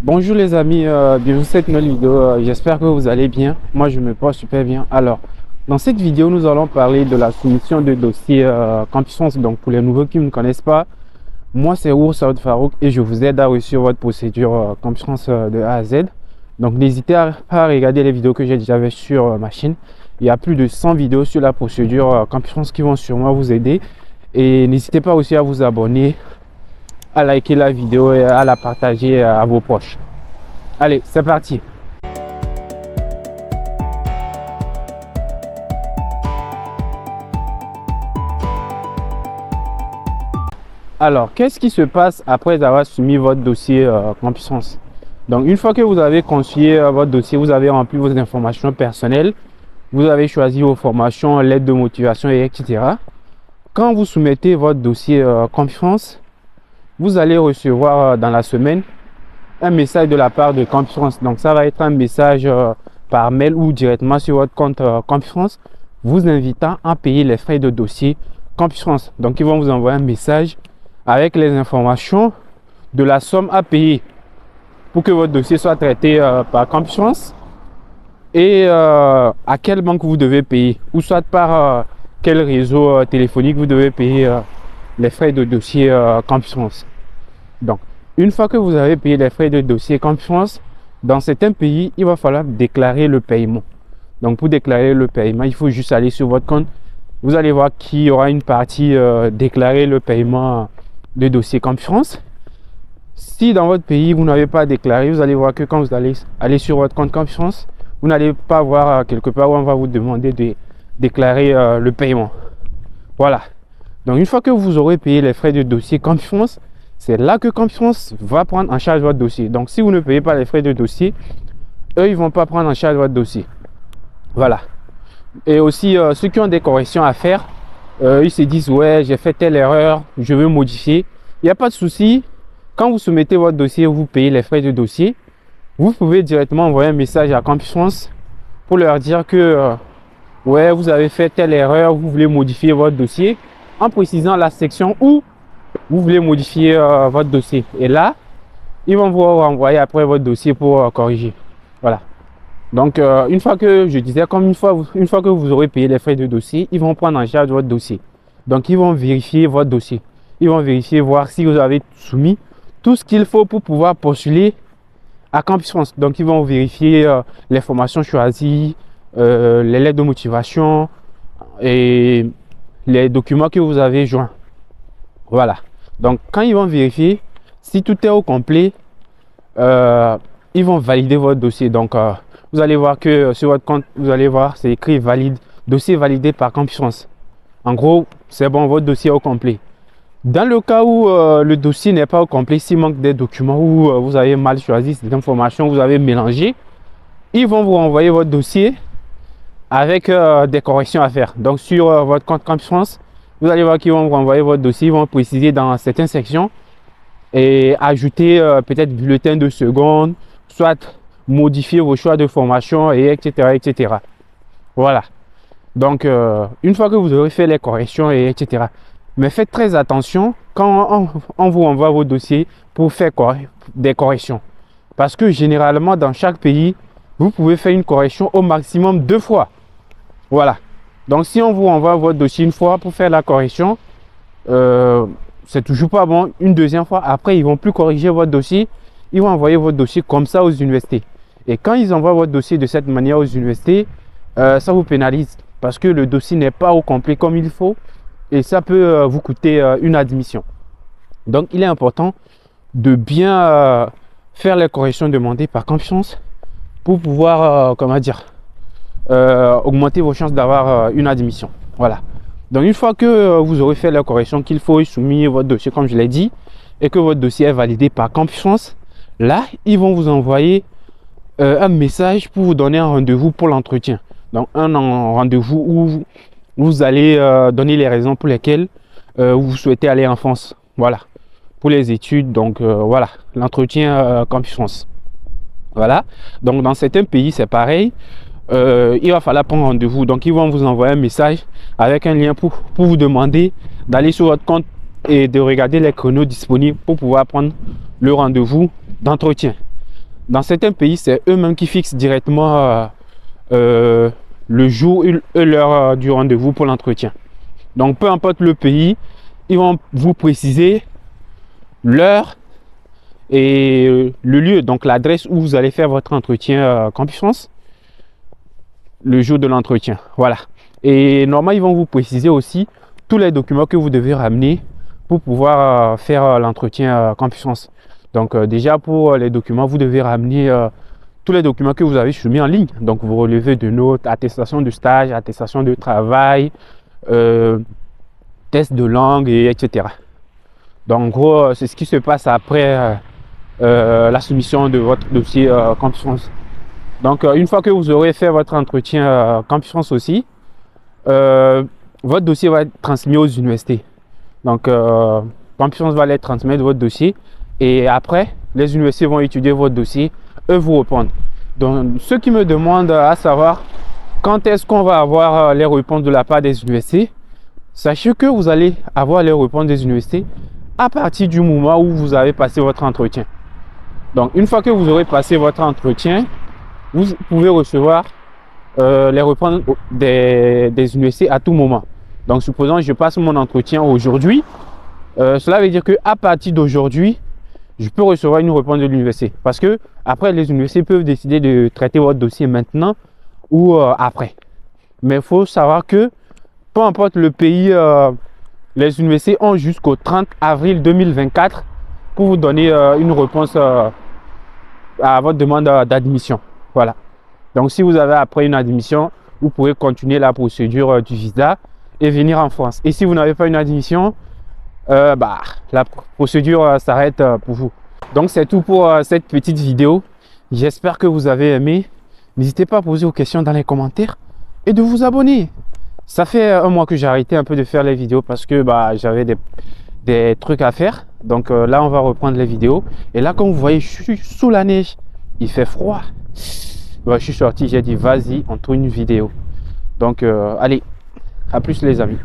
Bonjour les amis, bienvenue sur cette nouvelle vidéo. J'espère que vous allez bien. Moi, je me porte super bien. Alors, dans cette vidéo, nous allons parler de la soumission de dossier Campus France. Donc, pour les nouveaux qui ne me connaissent pas, moi, c'est Saoud Farouk et je vous aide à réussir votre procédure Campus France de A à Z. Donc, n'hésitez pas à regarder les vidéos que j'ai déjà faites sur ma chaîne. Il y a plus de 100 vidéos sur la procédure Campus France qui vont sûrement vous aider. Et n'hésitez pas aussi à vous abonner, à liker la vidéo et à la partager à vos proches. Allez, c'est parti. Alors, qu'est-ce qui se passe après avoir soumis votre dossier Campus France? Donc, une fois que vous avez conçu votre dossier, vous avez rempli vos informations personnelles, vous avez choisi vos formations, lettres de motivation, etc. Quand vous soumettez votre dossier Campus France, vous allez recevoir dans la semaine un message de la part de Campus France. Donc, ça va être un message par mail ou directement sur votre compte Campus France, vous invitant à payer les frais de dossier Campus France. Donc, ils vont vous envoyer un message avec les informations de la somme à payer pour que votre dossier soit traité par Campus France et à quelle banque vous devez payer, ou soit par quel réseau téléphonique vous devez payer les frais de dossier Campus France. Donc, une fois que vous avez payé les frais de dossier Campus France, dans certains pays, il va falloir déclarer le paiement. Donc, pour déclarer le paiement, il faut juste aller sur votre compte. Vous allez voir qu'il y aura une partie déclarer le paiement de dossier Campus France. Si dans votre pays, vous n'avez pas déclaré, vous allez voir que quand vous allez aller sur votre compte Campus France, vous n'allez pas voir quelque part où on va vous demander de déclarer le paiement. Voilà. Donc, une fois que vous aurez payé les frais de dossier Campus France, c'est là que Campus France va prendre en charge votre dossier. Donc, si vous ne payez pas les frais de dossier, eux, ils ne vont pas prendre en charge votre dossier. Voilà. Et aussi, ceux qui ont des corrections à faire, ils se disent, ouais, j'ai fait telle erreur, je veux modifier. Il n'y a pas de souci. Quand vous soumettez votre dossier, vous payez les frais de dossier, vous pouvez directement envoyer un message à Campus France pour leur dire que, ouais, vous avez fait telle erreur, vous voulez modifier votre dossier, en précisant la section où vous voulez modifier votre dossier. Et là, ils vont vous renvoyer après votre dossier pour corriger. Voilà. Donc, une fois que je disais, comme une fois que vous aurez payé les frais de dossier, ils vont prendre en charge votre dossier. Donc, ils vont vérifier votre dossier. Ils vont vérifier, voir si vous avez soumis tout ce qu'il faut pour pouvoir postuler à Campus France. Donc, ils vont vérifier les formations choisies, les lettres de motivation et les documents que vous avez joints. Voilà. Donc, quand ils vont vérifier si tout est au complet, ils vont valider votre dossier. Donc, vous allez voir que sur votre compte, vous allez voir, c'est écrit valide, dossier validé par Campus France. En gros, c'est bon, votre dossier est au complet. Dans le cas où le dossier n'est pas au complet, s'il manque des documents ou vous avez mal choisi cette information, vous avez mélangé, ils vont vous renvoyer votre dossier avec des corrections à faire. Donc, sur votre compte Campus France, vous allez voir qu'ils vont vous renvoyer votre dossier, ils vont préciser dans certaines sections et ajouter peut-être bulletin de seconde, soit modifier vos choix de formation, et etc., etc. Voilà. Donc, une fois que vous aurez fait les corrections, et etc. Mais faites très attention quand on vous envoie vos dossiers pour faire des corrections. Parce que généralement, dans chaque pays, vous pouvez faire une correction au maximum 2 fois. Voilà. Donc, si on vous envoie votre dossier une fois pour faire la correction, c'est toujours pas bon. Une deuxième fois, après, ils vont plus corriger votre dossier. Ils vont envoyer votre dossier comme ça aux universités. Et quand ils envoient votre dossier de cette manière aux universités, ça vous pénalise parce que le dossier n'est pas au complet comme il faut et ça peut vous coûter une admission. Donc, il est important de bien faire les corrections demandées par Campus France pour pouvoir, augmenter vos chances d'avoir une admission. Voilà. Donc, une fois que vous aurez fait la correction qu'il faut, soumettre votre dossier, comme je l'ai dit, et que votre dossier est validé par Campus France, là, ils vont vous envoyer un message pour vous donner un rendez-vous pour l'entretien. Donc, un rendez-vous où vous allez donner les raisons pour lesquelles vous souhaitez aller en France. Voilà. Pour les études, donc voilà, l'entretien Campus France. Voilà. Donc, dans certains pays, c'est pareil. Il va falloir prendre rendez-vous. Donc, ils vont vous envoyer un message avec un lien pour vous demander d'aller sur votre compte et de regarder les créneaux disponibles pour pouvoir prendre le rendez-vous d'entretien. Dans certains pays, c'est eux-mêmes qui fixent directement le jour et l'heure du rendez-vous pour l'entretien. Donc, peu importe le pays, ils vont vous préciser l'heure et le lieu, donc l'adresse où vous allez faire votre entretien Campus France, le jour de l'entretien. Voilà. Et normalement, ils vont vous préciser aussi tous les documents que vous devez ramener pour pouvoir faire l'entretien Campus France. Donc, déjà pour les documents, vous devez ramener tous les documents que vous avez soumis en ligne. Donc, vos relevés de notes, attestation de stage, attestation de travail, test de langue, etc. Donc, en gros, c'est ce qui se passe après la soumission de votre dossier Campus France. Donc, une fois que vous aurez fait votre entretien Campus France aussi, votre dossier va être transmis aux universités. Donc, Campus France va les transmettre votre dossier et après, les universités vont étudier votre dossier, eux vous répondent. Donc, ceux qui me demandent à savoir quand est-ce qu'on va avoir les réponses de la part des universités, sachez que vous allez avoir les réponses des universités à partir du moment où vous avez passé votre entretien. Donc, une fois que vous aurez passé votre entretien, vous pouvez recevoir les réponses des universités à tout moment. Donc, supposons que je passe mon entretien aujourd'hui, cela veut dire qu'à partir d'aujourd'hui, je peux recevoir une réponse de l'université. Parce que après, les universités peuvent décider de traiter votre dossier maintenant ou après. Mais il faut savoir que peu importe le pays, les universités ont jusqu'au 30 avril 2024 pour vous donner une réponse à votre demande d'admission. Voilà. Donc, si vous avez après une admission, vous pourrez continuer la procédure du visa et venir en France. Et si vous n'avez pas une admission, la procédure s'arrête pour vous. Donc, c'est tout pour cette petite vidéo. J'espère que vous avez aimé. N'hésitez pas à poser vos questions dans les commentaires et de vous abonner. Ça fait un mois que j'ai arrêté un peu de faire les vidéos parce que j'avais des trucs à faire. Donc là, on va reprendre les vidéos. Et là, comme vous voyez, je suis sous la neige. Il fait froid. Je suis sorti, j'ai dit, vas-y, on tourne une vidéo. Donc, allez, à plus les amis.